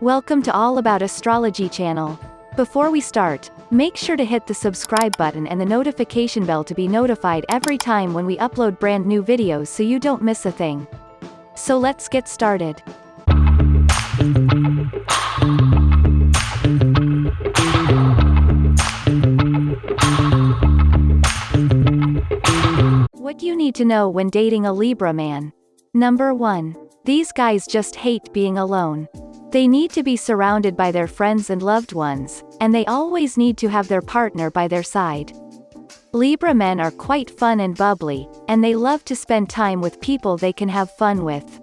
Welcome to All About Astrology channel. Before we start, make sure to hit the subscribe button and the notification bell to be notified every time when we upload brand new videos so you don't miss a thing. So let's get started. What do you need to know when dating a Libra man? Number 1. These guys just hate being alone. They need to be surrounded by their friends and loved ones, and they always need to have their partner by their side. Libra men are quite fun and bubbly, and they love to spend time with people they can have fun with.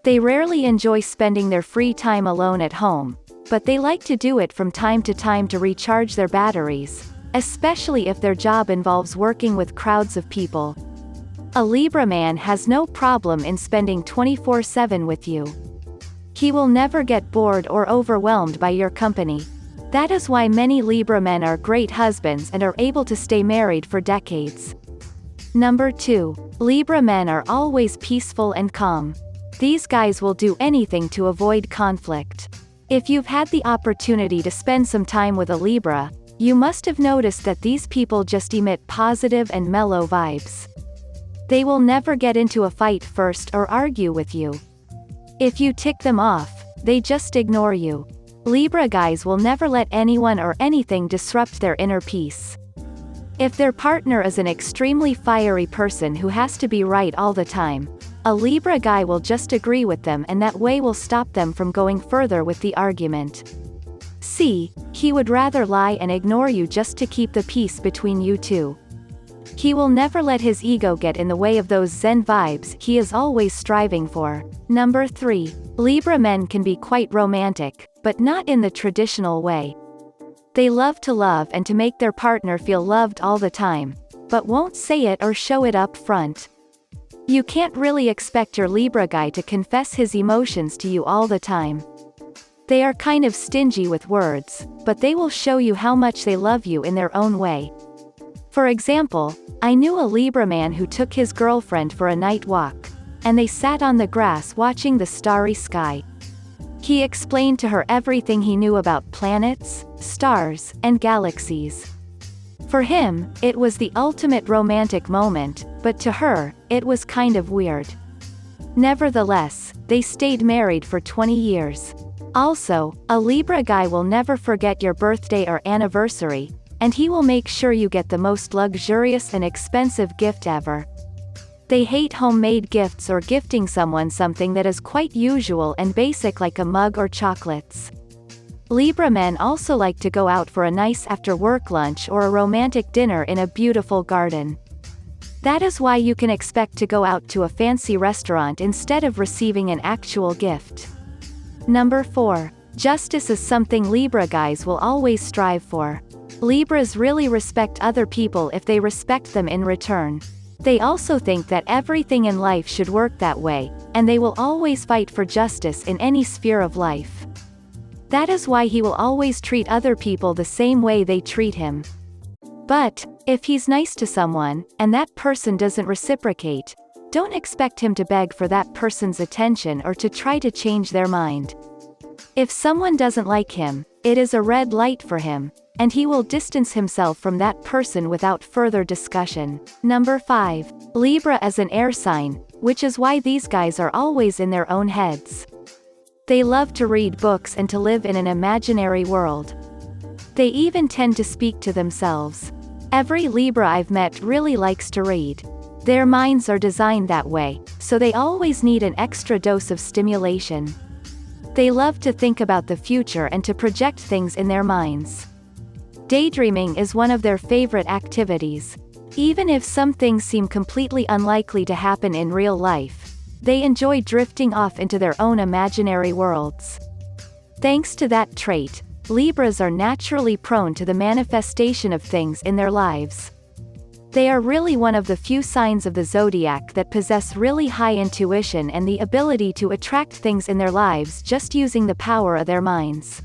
They rarely enjoy spending their free time alone at home, but they like to do it from time to time to recharge their batteries, especially if their job involves working with crowds of people. A Libra man has no problem in spending 24/7 with you. He will never get bored or overwhelmed by your company. That is why many Libra men are great husbands and are able to stay married for decades. Number 2. Libra men are always peaceful and calm. These guys will do anything to avoid conflict. If you've had the opportunity to spend some time with a Libra, you must have noticed that these people just emit positive and mellow vibes. They will never get into a fight first or argue with you. If you tick them off, they just ignore you. Libra guys will never let anyone or anything disrupt their inner peace. If their partner is an extremely fiery person who has to be right all the time, a Libra guy will just agree with them, and that way will stop them from going further with the argument. See, he would rather lie and ignore you just to keep the peace between you two. He will never let his ego get in the way of those Zen vibes he is always striving for. Number 3. Libra men can be quite romantic, but not in the traditional way. They love to love and to make their partner feel loved all the time, but won't say it or show it up front. You can't really expect your Libra guy to confess his emotions to you all the time. They are kind of stingy with words, but they will show you how much they love you in their own way. For example, I knew a Libra man who took his girlfriend for a night walk, and they sat on the grass watching the starry sky. He explained to her everything he knew about planets, stars, and galaxies. For him, it was the ultimate romantic moment, but to her, it was kind of weird. Nevertheless, they stayed married for 20 years. Also, a Libra guy will never forget your birthday or anniversary, and he will make sure you get the most luxurious and expensive gift ever. They hate homemade gifts or gifting someone something that is quite usual and basic like a mug or chocolates. Libra men also like to go out for a nice after-work lunch or a romantic dinner in a beautiful garden. That is why you can expect to go out to a fancy restaurant instead of receiving an actual gift. Number 4. Justice is something Libra guys will always strive for. Libras really respect other people if they respect them in return. They also think that everything in life should work that way, and they will always fight for justice in any sphere of life. That is why he will always treat other people the same way they treat him. But, if he's nice to someone, and that person doesn't reciprocate, don't expect him to beg for that person's attention or to try to change their mind. If someone doesn't like him, it is a red light for him, and he will distance himself from that person without further discussion. Number 5. Libra is an air sign, which is why these guys are always in their own heads. They love to read books and to live in an imaginary world. They even tend to speak to themselves. Every Libra I've met really likes to read. Their minds are designed that way, so they always need an extra dose of stimulation. They love to think about the future and to project things in their minds. Daydreaming is one of their favorite activities. Even if some things seem completely unlikely to happen in real life, they enjoy drifting off into their own imaginary worlds. Thanks to that trait, Libras are naturally prone to the manifestation of things in their lives. They are really one of the few signs of the zodiac that possess really high intuition and the ability to attract things in their lives just using the power of their minds.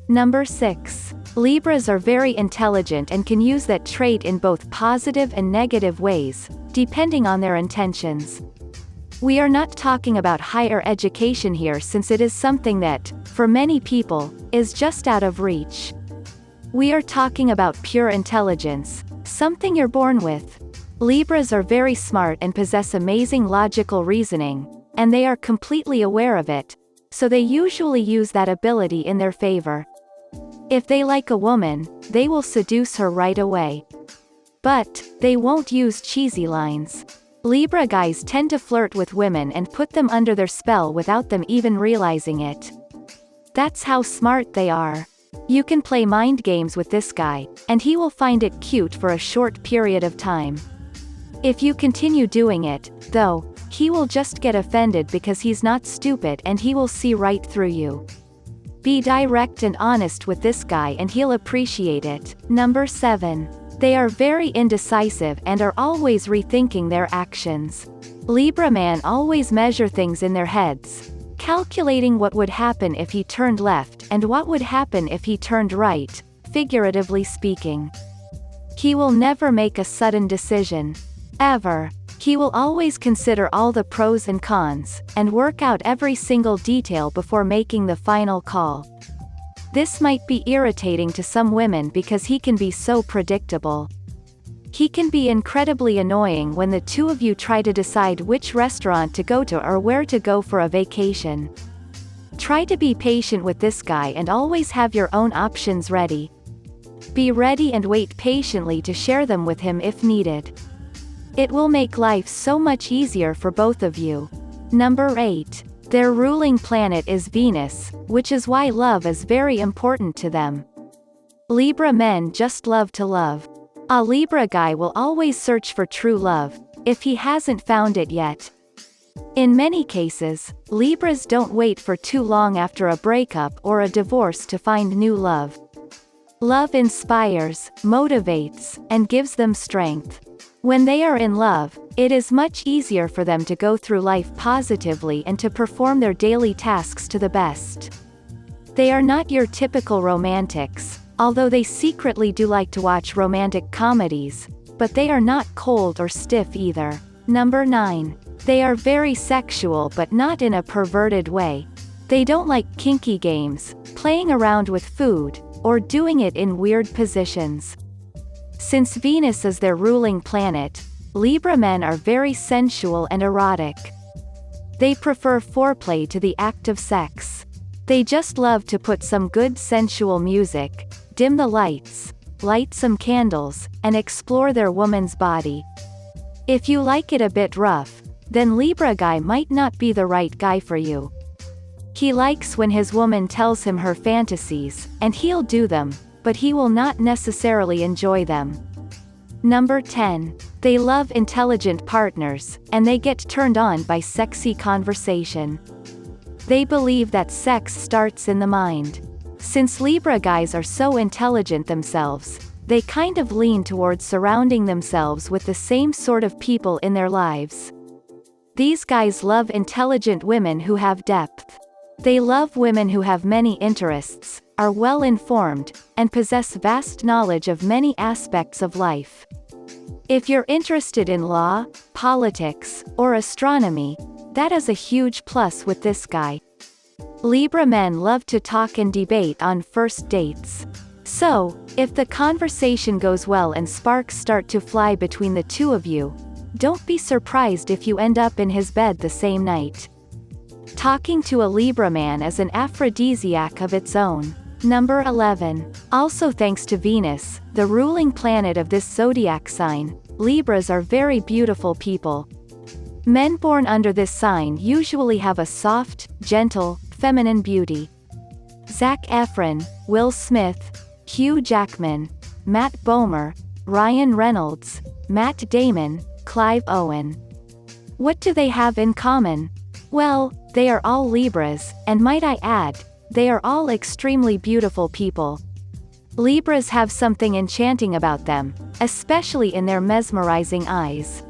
Number 6. Libras are very intelligent and can use that trait in both positive and negative ways, depending on their intentions. We are not talking about higher education here, since it is something that, for many people, is just out of reach. We are talking about pure intelligence, something you're born with. Libras are very smart and possess amazing logical reasoning, and they are completely aware of it, so they usually use that ability in their favor. If they like a woman, they will seduce her right away. But they won't use cheesy lines. Libra guys tend to flirt with women and put them under their spell without them even realizing it. That's how smart they are. You can play mind games with this guy, and he will find it cute for a short period of time. If you continue doing it, though, he will just get offended because he's not stupid and he will see right through you. Be direct and honest with this guy and he'll appreciate it. Number 7. They are very indecisive and are always rethinking their actions. Libra man always measure things in their heads, calculating what would happen if he turned left and what would happen if he turned right, figuratively speaking. He will never make a sudden decision. Ever. He will always consider all the pros and cons, and work out every single detail before making the final call. This might be irritating to some women because he can be so predictable. He can be incredibly annoying when the two of you try to decide which restaurant to go to or where to go for a vacation. Try to be patient with this guy and always have your own options ready. Be ready and wait patiently to share them with him if needed. It will make life so much easier for both of you. Number 8. Their ruling planet is Venus, which is why love is very important to them. Libra men just love to love. A Libra guy will always search for true love, if he hasn't found it yet. In many cases, Libras don't wait for too long after a breakup or a divorce to find new love. Love inspires, motivates, and gives them strength. When they are in love, it is much easier for them to go through life positively and to perform their daily tasks to the best. They are not your typical romantics, although they secretly do like to watch romantic comedies, but they are not cold or stiff either. Number 9. They are very sexual but not in a perverted way. They don't like kinky games, playing around with food, or doing it in weird positions. Since Venus is their ruling planet, Libra men are very sensual and erotic. They prefer foreplay to the act of sex. They just love to put some good sensual music, dim the lights, light some candles, and explore their woman's body. If you like it a bit rough, then Libra guy might not be the right guy for you. He likes when his woman tells him her fantasies, and he'll do them, but he will not necessarily enjoy them. Number 10. They love intelligent partners, and they get turned on by sexy conversation. They believe that sex starts in the mind. Since Libra guys are so intelligent themselves, they kind of lean towards surrounding themselves with the same sort of people in their lives. These guys love intelligent women who have depth. They love women who have many interests, are well informed, and possess vast knowledge of many aspects of life. If you're interested in law, politics, or astronomy, that is a huge plus with this guy. Libra men love to talk and debate on first dates. So, if the conversation goes well and sparks start to fly between the two of you, don't be surprised if you end up in his bed the same night. Talking to a Libra man is an aphrodisiac of its own. Number 11. Also thanks to Venus, the ruling planet of this zodiac sign, Libras are very beautiful people. Men born under this sign usually have a soft, gentle, feminine beauty. Zac Efron, Will Smith, Hugh Jackman, Matt Bomer, Ryan Reynolds, Matt Damon, Clive Owen. What do they have in common? Well, they are all Libras, and might I add, they are all extremely beautiful people. Libras have something enchanting about them, especially in their mesmerizing eyes.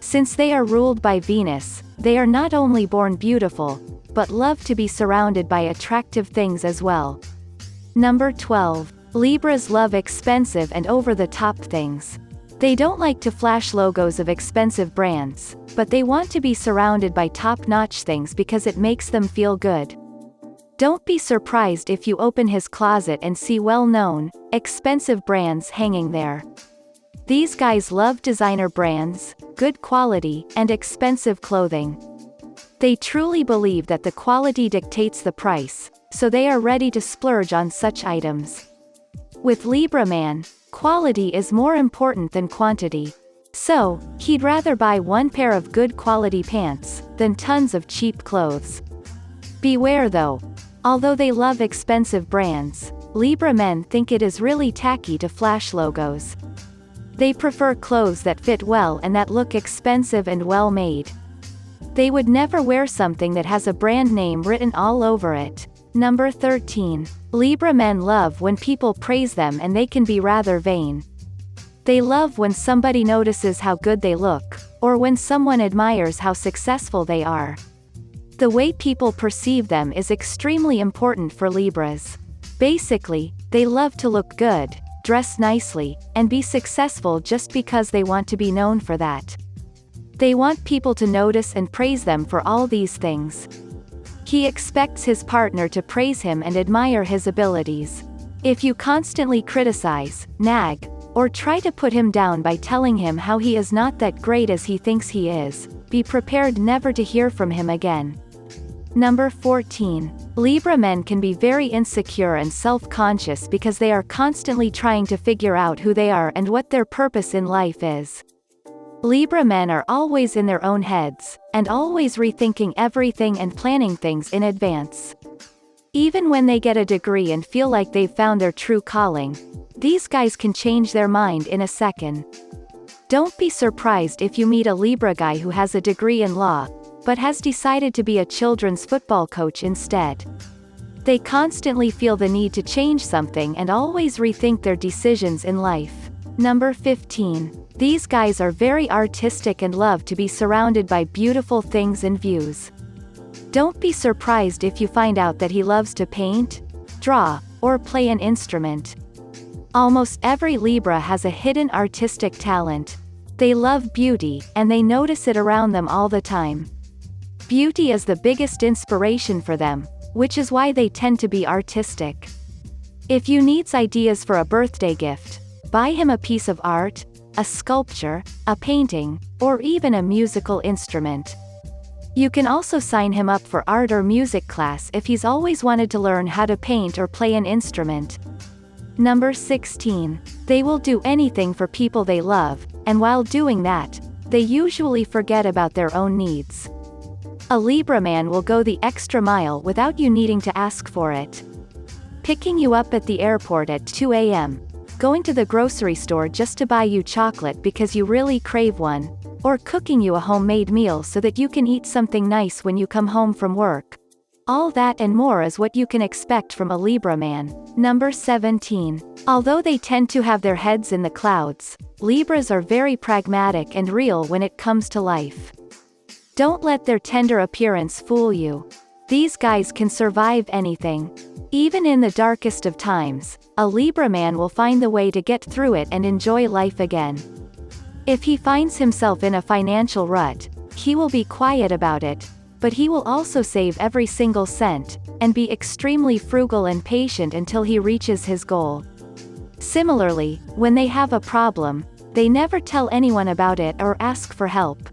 Since they are ruled by Venus, they are not only born beautiful, but love to be surrounded by attractive things as well. Number 12. Libras love expensive and over-the-top things. They don't like to flash logos of expensive brands, but they want to be surrounded by top-notch things because it makes them feel good. Don't be surprised if you open his closet and see well-known, expensive brands hanging there. These guys love designer brands, good quality, and expensive clothing. They truly believe that the quality dictates the price, so they are ready to splurge on such items. With Libra Man, quality is more important than quantity. So, he'd rather buy one pair of good quality pants than tons of cheap clothes. Beware though. Although they love expensive brands, Libra men think it is really tacky to flash logos. They prefer clothes that fit well and that look expensive and well made. They would never wear something that has a brand name written all over it. Number 13. Libra men love when people praise them, and they can be rather vain. They love when somebody notices how good they look, or when someone admires how successful they are. The way people perceive them is extremely important for Libras. Basically, they love to look good, dress nicely, and be successful just because they want to be known for that. They want people to notice and praise them for all these things. He expects his partner to praise him and admire his abilities. If you constantly criticize, nag, or try to put him down by telling him how he is not that great as he thinks he is, be prepared never to hear from him again. Number 14. Libra men can be very insecure and self-conscious because they are constantly trying to figure out who they are and what their purpose in life is. Libra men are always in their own heads, and always rethinking everything and planning things in advance. Even when they get a degree and feel like they've found their true calling, these guys can change their mind in a second. Don't be surprised if you meet a Libra guy who has a degree in law, but has decided to be a children's football coach instead. They constantly feel the need to change something and always rethink their decisions in life. Number 15. These guys are very artistic and love to be surrounded by beautiful things and views. Don't be surprised if you find out that he loves to paint, draw, or play an instrument. Almost every Libra has a hidden artistic talent. They love beauty, and they notice it around them all the time. Beauty is the biggest inspiration for them, which is why they tend to be artistic. If you need ideas for a birthday gift, buy him a piece of art, a sculpture, a painting, or even a musical instrument. You can also sign him up for art or music class if he's always wanted to learn how to paint or play an instrument. Number 16. They will do anything for people they love, and while doing that, they usually forget about their own needs. A Libra man will go the extra mile without you needing to ask for it. Picking you up at the airport at 2 a.m., going to the grocery store just to buy you chocolate because you really crave one, or cooking you a homemade meal so that you can eat something nice when you come home from work. All that and more is what you can expect from a Libra man. Number 17. Although they tend to have their heads in the clouds, Libras are very pragmatic and real when it comes to life. Don't let their tender appearance fool you. These guys can survive anything. Even in the darkest of times, a Libra man will find the way to get through it and enjoy life again. If he finds himself in a financial rut, he will be quiet about it, but he will also save every single cent, and be extremely frugal and patient until he reaches his goal. Similarly, when they have a problem, they never tell anyone about it or ask for help.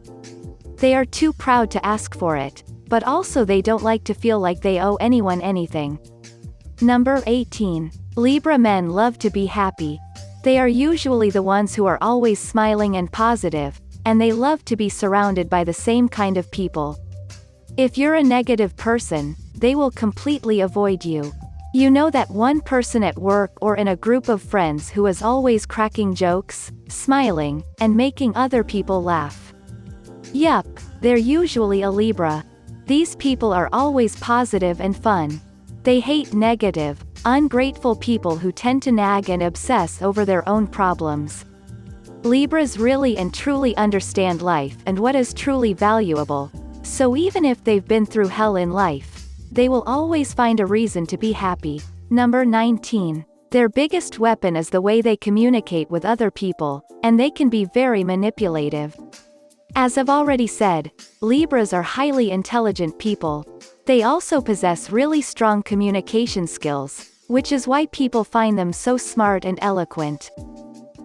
They are too proud to ask for it, but also they don't like to feel like they owe anyone anything. Number 18. Libra men love to be happy. They are usually the ones who are always smiling and positive, and they love to be surrounded by the same kind of people. If you're a negative person, they will completely avoid you. You know that one person at work or in a group of friends who is always cracking jokes, smiling, and making other people laugh. Yup, they're usually a Libra. These people are always positive and fun. They hate negative, ungrateful people who tend to nag and obsess over their own problems. Libras really and truly understand life and what is truly valuable, so even if they've been through hell in life, they will always find a reason to be happy. Number 19. Their biggest weapon is the way they communicate with other people, and they can be very manipulative. As I've already said, Libras are highly intelligent people. They also possess really strong communication skills, which is why people find them so smart and eloquent.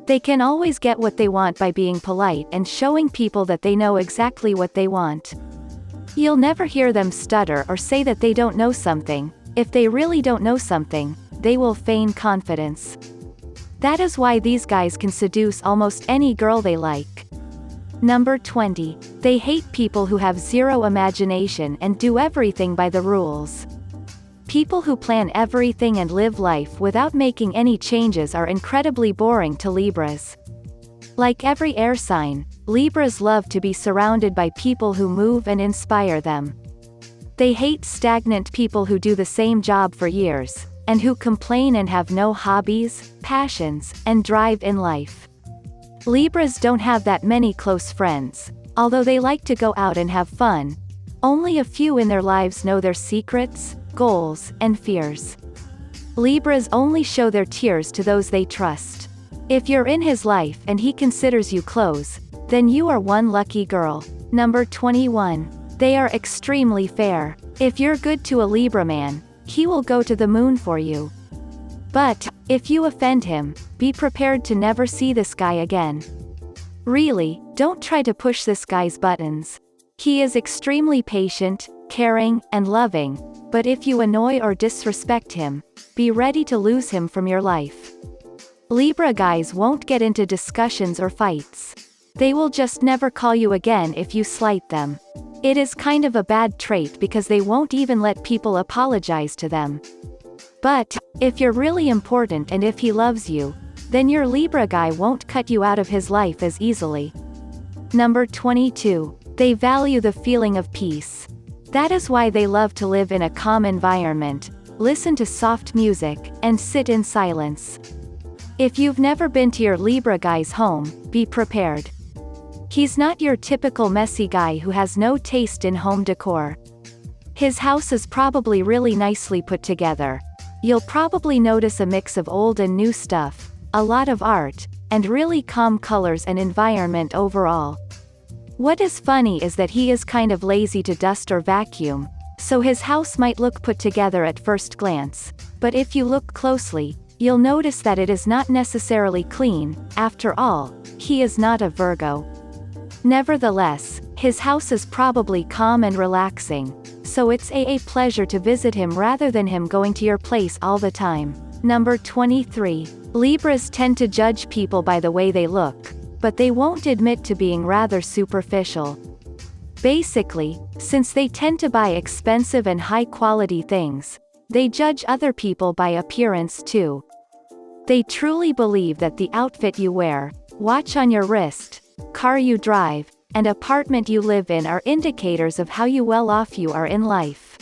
They can always get what they want by being polite and showing people that they know exactly what they want. You'll never hear them stutter or say that they don't know something. If they really don't know something, they will feign confidence. That is why these guys can seduce almost any girl they like. Number 20. They hate people who have zero imagination and do everything by the rules. People who plan everything and live life without making any changes are incredibly boring to Libras. Like every air sign, Libras love to be surrounded by people who move and inspire them. They hate stagnant people who do the same job for years, and who complain and have no hobbies, passions, and drive in life. Libras don't have that many close friends, although they like to go out and have fun. Only a few in their lives know their secrets, goals, and fears. Libras only show their tears to those they trust. If you're in his life and he considers you close, then you are one lucky girl. Number 21. They are extremely fair. If you're good to a Libra man, he will go to the moon for you. But, if you offend him, be prepared to never see this guy again. Really, don't try to push this guy's buttons. He is extremely patient, caring, and loving, but if you annoy or disrespect him, be ready to lose him from your life. Libra guys won't get into discussions or fights. They will just never call you again if you slight them. It is kind of a bad trait because they won't even let people apologize to them. But, if you're really important and if he loves you, then your Libra guy won't cut you out of his life as easily. Number 22. They value the feeling of peace. That is why they love to live in a calm environment, listen to soft music, and sit in silence. If you've never been to your Libra guy's home, be prepared. He's not your typical messy guy who has no taste in home decor. His house is probably really nicely put together. You'll probably notice a mix of old and new stuff, a lot of art, and really calm colors and environment overall. What is funny is that he is kind of lazy to dust or vacuum, so his house might look put together at first glance, but if you look closely, you'll notice that it is not necessarily clean. After all, he is not a Virgo. Nevertheless, his house is probably calm and relaxing, so it's a pleasure to visit him rather than him going to your place all the time. Number 23. Libras tend to judge people by the way they look, but they won't admit to being rather superficial. Basically, since they tend to buy expensive and high-quality things, they judge other people by appearance too. They truly believe that the outfit you wear, watch on your wrist, car you drive, and apartment you live in are indicators of how well off you are in life.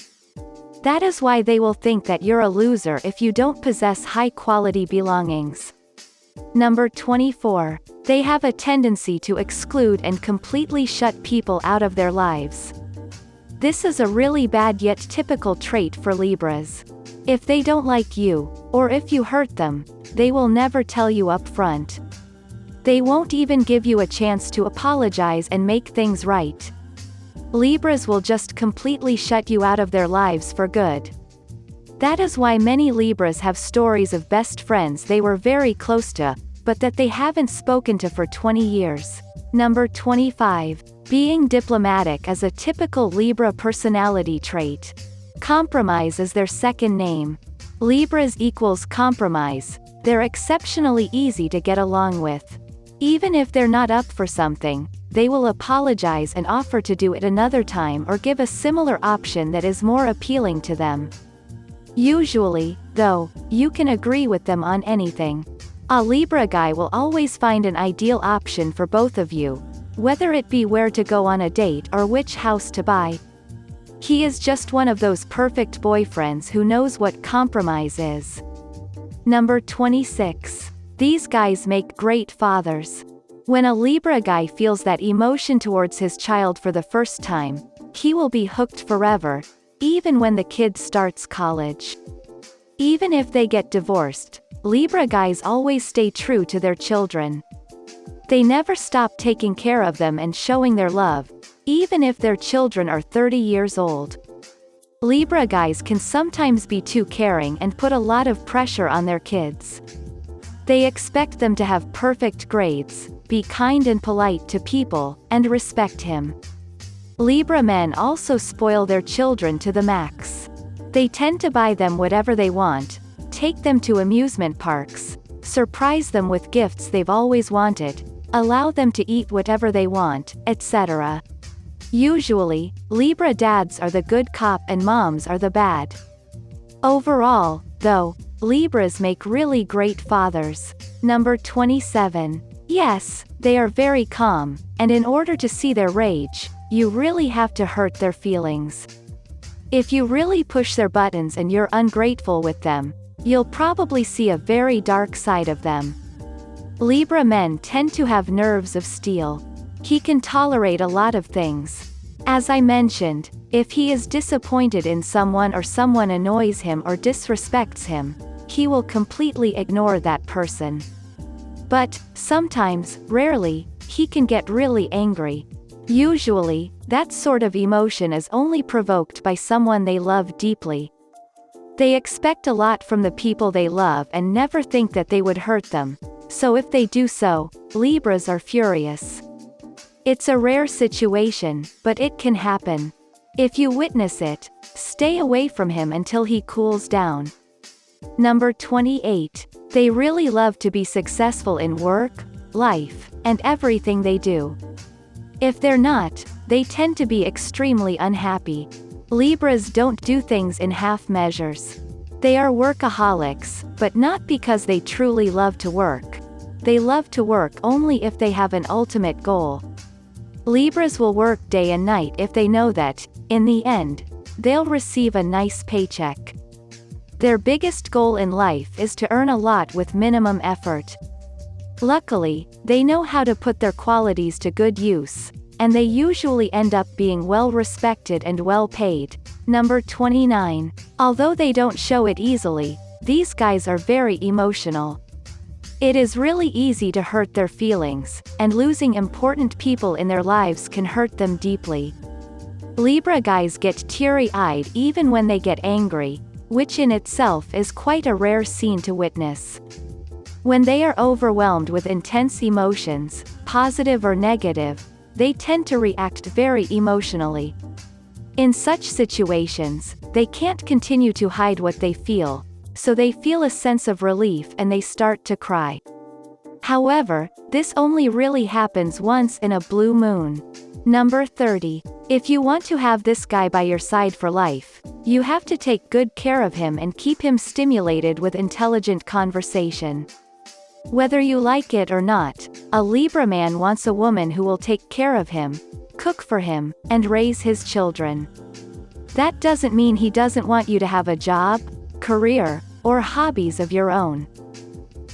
That is why they will think that you're a loser if you don't possess high-quality belongings. Number 24. They have a tendency to exclude and completely shut people out of their lives. This is a really bad yet typical trait for Libras. If they don't like you, or if you hurt them, they will never tell you up front. They won't even give you a chance to apologize and make things right. Libras will just completely shut you out of their lives for good. That is why many Libras have stories of best friends they were very close to, but that they haven't spoken to for 20 years. Number 25. Being diplomatic is a typical Libra personality trait. Compromise is their second name. Libras equals compromise. They're exceptionally easy to get along with. Even if they're not up for something, they will apologize and offer to do it another time or give a similar option that is more appealing to them. Usually, though, you can agree with them on anything. A Libra guy will always find an ideal option for both of you, whether it be where to go on a date or which house to buy. He is just one of those perfect boyfriends who knows what compromise is. Number 26. These guys make great fathers. When a Libra guy feels that emotion towards his child for the first time, he will be hooked forever, even when the kid starts college. Even if they get divorced, Libra guys always stay true to their children. They never stop taking care of them and showing their love, even if their children are 30 years old. Libra guys can sometimes be too caring and put a lot of pressure on their kids. They expect them to have perfect grades, be kind and polite to people, and respect him. Libra men also spoil their children to the max. They tend to buy them whatever they want, take them to amusement parks, surprise them with gifts they've always wanted, allow them to eat whatever they want, etc. Usually, Libra dads are the good cop and moms are the bad. Overall, though, Libras make really great fathers. Number 27. Yes, they are very calm, and in order to see their rage, you really have to hurt their feelings. If you really push their buttons and you're ungrateful with them, you'll probably see a very dark side of them. Libra men tend to have nerves of steel. He can tolerate a lot of things. As I mentioned, if he is disappointed in someone or someone annoys him or disrespects him, he will completely ignore that person. But, sometimes, rarely, he can get really angry. Usually, that sort of emotion is only provoked by someone they love deeply. They expect a lot from the people they love and never think that they would hurt them, so if they do so, Libras are furious. It's a rare situation, but it can happen. If you witness it, stay away from him until he cools down. Number 28. They really love to be successful in work, life, and everything they do. If they're not, they tend to be extremely unhappy. Libras don't do things in half measures. They are workaholics, but not because they truly love to work. They love to work only if they have an ultimate goal. Libras will work day and night if they know that, in the end, they'll receive a nice paycheck. Their biggest goal in life is to earn a lot with minimum effort. Luckily, they know how to put their qualities to good use, and they usually end up being well respected and well paid. Number 29. Although they don't show it easily, these guys are very emotional. It is really easy to hurt their feelings, and losing important people in their lives can hurt them deeply. Libra guys get teary-eyed even when they get angry, which in itself is quite a rare scene to witness. When they are overwhelmed with intense emotions, positive or negative, they tend to react very emotionally. In such situations, they can't continue to hide what they feel, so they feel a sense of relief and they start to cry. However, this only really happens once in a blue moon. Number 30. If you want to have this guy by your side for life, you have to take good care of him and keep him stimulated with intelligent conversation. Whether you like it or not, a Libra man wants a woman who will take care of him, cook for him, and raise his children. That doesn't mean he doesn't want you to have a job, career, or hobbies of your own.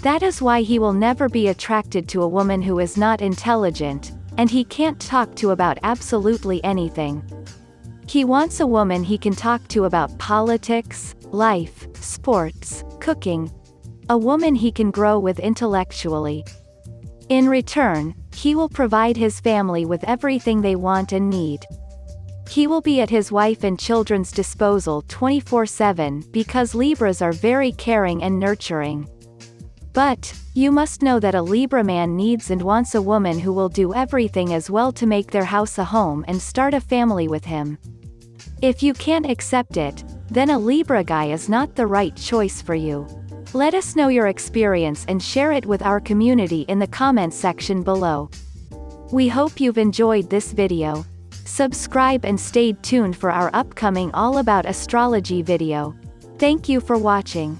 That is why he will never be attracted to a woman who is not intelligent, and he can't talk to about absolutely anything. He wants a woman he can talk to about politics, life, sports, cooking. A woman he can grow with intellectually. In return, he will provide his family with everything they want and need. He will be at his wife and children's disposal 24/7 because Libras are very caring and nurturing. But, you must know that a Libra man needs and wants a woman who will do everything as well to make their house a home and start a family with him. If you can't accept it, then a Libra guy is not the right choice for you. Let us know your experience and share it with our community in the comments section below. We hope you've enjoyed this video. Subscribe and stay tuned for our upcoming All About Astrology video. Thank you for watching.